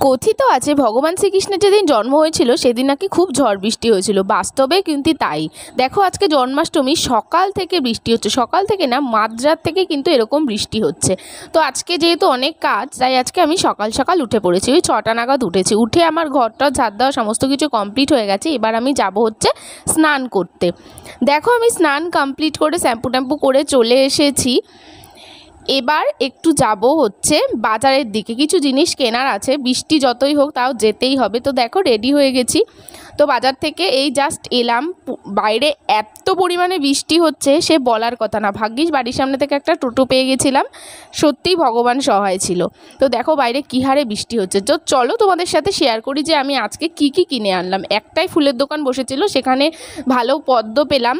কথিত আছে ভগবান শ্রীকৃষ্ণের যেদিন জন্ম হয়েছিল সেদিন নাকি খুব ঝড় বৃষ্টি হয়েছিল, বাস্তবে কিন্তু তাই। দেখো আজকে জন্মাষ্টমী, সকাল থেকে বৃষ্টি হচ্ছে, সকাল থেকে না মাঝরাত থেকে কিন্তু এরকম বৃষ্টি হচ্ছে। তো আজকে যেহেতু অনেক কাজ, তাই আজকে আমি সকাল সকাল উঠে পড়েছি, ওই 6টা নাগাদ উঠেছি। উঠে আমার ঘরটা ঝাড় দেওয়া সমস্ত কিছু কমপ্লিট হয়ে গেছে। এবার আমি যাব হচ্ছে স্নান করতে। দেখো আমি স্নান কমপ্লিট করে শ্যাম্পু ট্যাম্পু করে চলে এসেছি। এবার একটু যাব হচ্ছে বাজারের দিকে, কিছু জিনিস কেনার আছে, বৃষ্টি যতই হোক তাও যেতেই হবে। তো দেখো রেডি হয়ে গেছি, তো বাজার থেকে এই জাস্ট এলাম। বাইরে এত পরিমাণে বৃষ্টি হচ্ছে সে বলার কথা না। ভাগ্যিস বাড়ির সামনে থেকে একটা টোটো পেয়ে গেছিলাম, সত্যিই ভগবান সহায় ছিল। তো দেখো বাইরে কী হারে বৃষ্টি হচ্ছে। তো চলো তোমাদের সাথে শেয়ার করি যে আমি আজকে কি কি কিনে আনলাম। একটাই ফুলের দোকান বসেছিল, সেখানে ভালো পদ্ম পেলাম।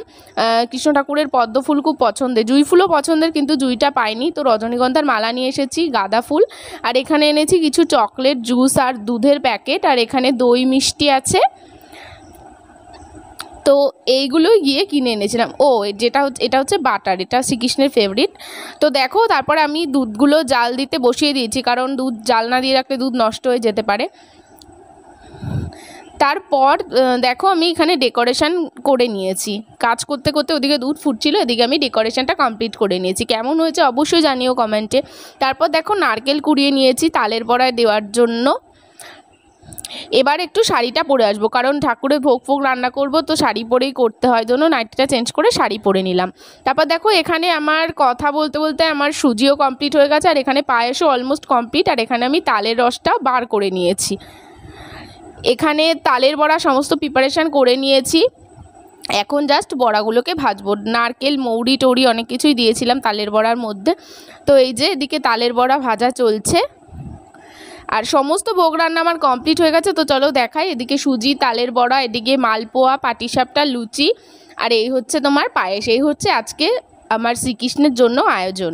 কৃষ্ণ ঠাকুরের পদ্ম ফুল খুব পছন্দের, জুঁই ফুলও পছন্দের, কিন্তু জুঁইটা পাইনি, তো রজনীগন্ধার মালা নিয়ে এসেছি, গাঁদা ফুল, আর এখানে এনেছি কিছু চকলেট, জুস আর দুধের প্যাকেট, আর এখানে দই মিষ্টি আছে। তো এইগুলো গিয়ে কিনে এনেছিলাম। এটা হচ্ছে বাটার, এটা শ্রীকৃষ্ণের ফেভারিট। তো দেখো তারপর আমি দুধগুলো জাল দিতে বসিয়ে দিয়েছি, কারণ দুধ জাল না দিয়ে রাখলে দুধ নষ্ট হয়ে যেতে পারে। তারপর দেখো আমি এখানে ডেকোরেশন করে নিয়েছি, কাজ করতে করতে ওদিকে দুধ ফুটছিল, এদিকে আমি ডেকোরেশনটা কমপ্লিট করে নিয়েছি। কেমন হয়েছে অবশ্যই জানিও কমেন্টে। তারপর দেখো নারকেল কুড়িয়ে নিয়েছি তালের বড়ায় দেওয়ার জন্য। এবার একটু শাড়িটা পরে আসবো, কারণ ঠাকুরের ভোগ ফোগ রান্না করব, তো শাড়ি পরেই করতে হয়, জন্য নাইটিটা চেঞ্জ করে শাড়ি পরে নিলাম। তারপর দেখো এখানে আমার কথা বলতে বলতে আমার সুজিও কমপ্লিট হয়ে গেছে, আর এখানে পায়েসও অলমোস্ট কমপ্লিট, আর এখানে আমি তালের রসটা বার করে নিয়েছি। এখানে তালের বড়া সমস্ত প্রিপারেশান করে নিয়েছি, এখন জাস্ট বড়াগুলোকে ভাজবো। নারকেল মৌরি টৌরি অনেক কিছুই দিয়েছিলাম তালের বড়ার মধ্যে। তো এই যে এদিকে তালের বড়া ভাজা চলছে, আর সমস্ত ভোগ রান্না আমার কমপ্লিট হয়ে গেছে। তো চলো দেখাই, এদিকে সুজি, তালের বড়া, এদিকে মালপোয়া, পাটিসাপটা, লুচি, আর এই হচ্ছে তোমার পায়েস। এই হচ্ছে আজকে আমার শ্রীকৃষ্ণের জন্য আয়োজন।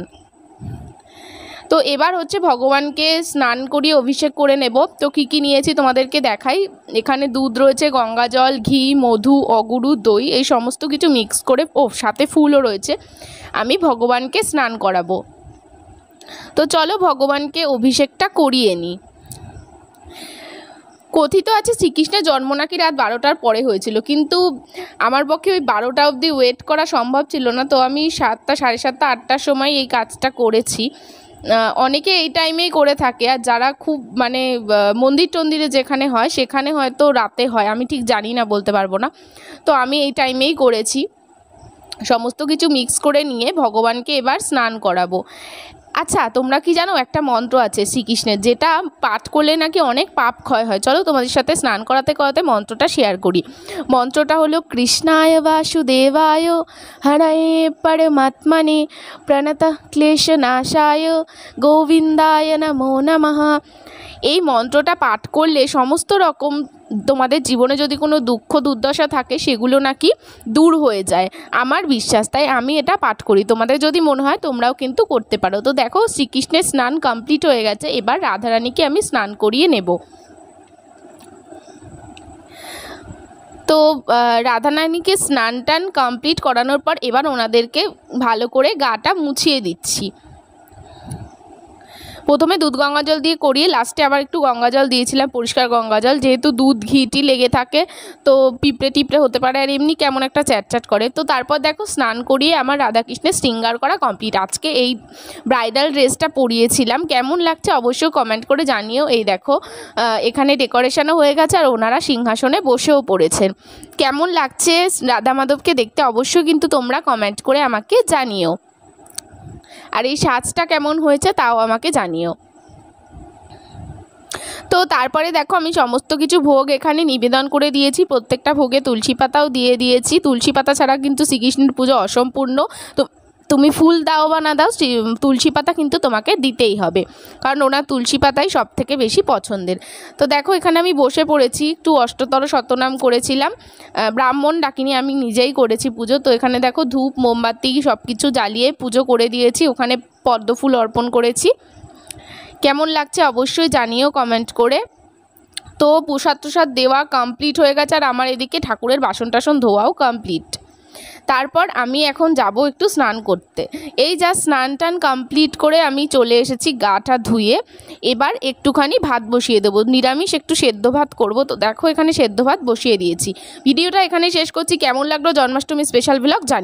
তো এবার হচ্ছে ভগবানকে স্নান করিয়ে অভিষেক করে নেব। তো কী কী নিয়েছি তোমাদেরকে দেখাই। এখানে দুধ রয়েছে, গঙ্গা জল, ঘি, মধু, অগুরু, দই, এই সমস্ত কিছু মিক্স করে, সাথে ফুলও রয়েছে, আমি ভগবানকে স্নান করাবো। তো চলো ভগবানকে অভিষেকটা করিয়ে নিই। কথিত আছে শ্রীকৃষ্ণের জন্ম নাকি রাত 12টার পরে হয়েছিল, কিন্তু আমার পক্ষে ওই 12টা অবধি ওয়েট করা সম্ভব ছিল না। তো আমি 7টা, সাড়ে 7টা, 8টার সময় এই কাজটা করেছি। অনেকে এই টাইমেই করে থাকে, আর যারা খুব মানে মন্দির টন্দিরে যেখানে হয় সেখানে হয়তো রাতে হয়, আমি ঠিক জানি না, বলতে পারবো না। তো আমি এই টাইমেই করেছি। সমস্ত কিছু মিক্স করে নিয়ে ভগবানকে এবার স্নান করাবো। আচ্ছা তোমরা কি জানো, একটা মন্ত্র আছে শ্রীকৃষ্ণের, যেটা পাঠ করলে নাকি অনেক পাপ ক্ষয় হয়। চলো তোমাদের সাথে স্নান করাতে করাতে মন্ত্রটা শেয়ার করি। মন্ত্রটা হলো কৃষ্ণায় বাসুদেবায় হরয়ে পরমাত্মনে প্রণত ক্লেশনাশায় গোবিন্দায় নমো নমঃ। এই মন্ত্রটা পাঠ করলে সমস্ত রকম তোমাদের জীবনে যদি কোনো দুঃখ দুর্দশা থাকে সেগুলো নাকি দূর হয়ে যায়, আমার বিশ্বাস, তাই আমি এটা পাঠ করি। তোমাদের যদি মনে হয় তোমরাও কিন্তু করতে পারো। তো দেখো শ্রীকৃষ্ণের স্নান কমপ্লিট হয়ে গেছে, এবার রাধারানীকে আমি স্নান করিয়ে নেব। তো রাধারানীকে স্নান টান কমপ্লিট করানোর পর এবার ওনাদেরকে ভালো করে গাটা মুছিয়ে দিচ্ছি। প্রথমে দুধ গঙ্গা জল দিয়ে করিয়ে লাস্টে আবার একটু গঙ্গা জল দিয়েছিলাম, পরিষ্কার গঙ্গা জল, যেহেতু দুধ ঘিটি লেগে থাকে তো পিঁপড়ে টিপড়ে হতে পারে, আর এমনি কেমন একটা চ্যাটচ্যাট করে। তো তারপর দেখো স্নান করিয়ে আমার রাধাকৃষ্ণের শৃঙ্গার করা কমপ্লিট। আজকে এই ব্রাইডাল ড্রেসটা পরিয়েছিলাম, কেমন লাগছে অবশ্যই কমেন্ট করে জানিও। এই দেখো এখানে ডেকোরেশনও হয়ে গেছে, আর ওনারা সিংহাসনে বসেও পড়েছেন। কেমন লাগছে রাধা মাধবকে দেখতে অবশ্যই কিন্তু তোমরা কমেন্ট করে আমাকে জানিও, আর এই সাজটা কেমন হয়েছে তাও আমাকে জানিও। তো তারপরে দেখো আমি সমস্ত কিছু ভোগ এখানে নিবেদন করে দিয়েছি, প্রত্যেকটা ভোগে তুলসী পাতাও দিয়ে দিয়েছি। তুলসী পাতা ছাড়া কিন্তু শ্রীকৃষ্ণের পুজো অসম্পূর্ণ। তো তুমি ফুল দাও বা না দাও, তুলসী পাতা কিন্তু তোমাকে দিতেই হবে, কারণ ওনার তুলসী পাতাই সব থেকে বেশি পছন্দের। তো দেখো এখানে আমি বসে পড়েছি, একটু অষ্টতর শতনাম করেছিলাম, ব্রাহ্মণ ডাকিনি, আমি নিজেই করেছি পুজো। তো এখানে দেখো ধূপ মোমবাতি সব কিছু জ্বালিয়ে পুজো করে দিয়েছি, ওখানে পদ্ম ফুল অর্পণ করেছি। কেমন লাগছে অবশ্যই জানিও কমেন্ট করে। তো প্রসাদ টসাদ দেওয়া কমপ্লিট হয়ে গেছে, আর আমার এদিকে ঠাকুরের বাসন টাসন ধোয়াও কমপ্লিট। তারপর আমি এখন যাব একটু স্নান করতে। এই যা স্নান টান কমপ্লিট করে আমি চলে এসেছি গাটা ধুয়ে। এবার একটুখানি ভাত বসিয়ে দেবো, নিরামিষ একটু সেদ্ধ ভাত করব। তো দেখো এখানে সেদ্ধ ভাত বসিয়ে দিয়েছি। ভিডিওটা এখানে শেষ করছি। কেমন লাগলো জন্মাষ্টমী স্পেশাল ব্লগ জানি।